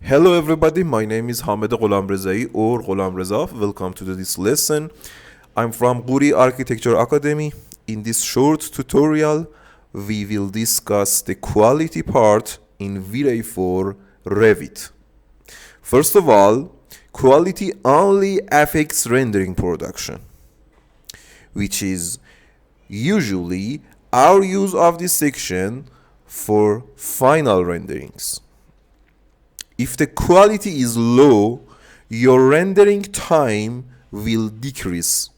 Hello everybody, my name is Hamed Gholamrezai or Gholamreza. Welcome to this lesson. I'm from Guri Architecture Academy. In this short tutorial, we will discuss the quality part in VRay for Revit. First of all, quality only affects rendering production, which is usually our use of this section for final renderings. If the quality is low, your rendering time will decrease,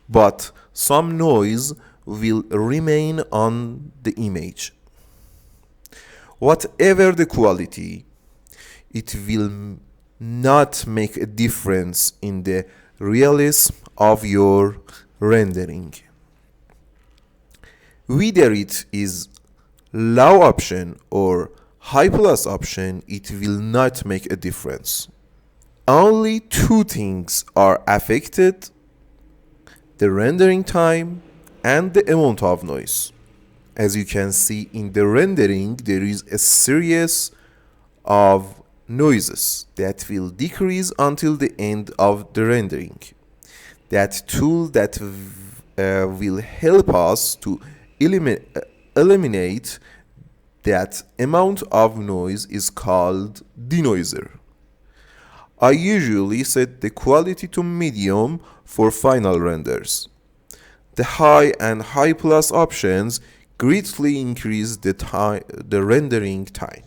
but some noise will remain on the image. Whatever the quality, it will not make a difference in the realism of your rendering. Whether it is low option or high plus option, it will not make a difference. Only two things are affected: the rendering time and the amount of noise. As you can see in the rendering, there is a series of noises that will decrease until the end of the rendering. That tool that will help us to eliminate that amount of noise is called denoiser. I usually set the quality to medium for final renders. The high and high plus options greatly increase the rendering time.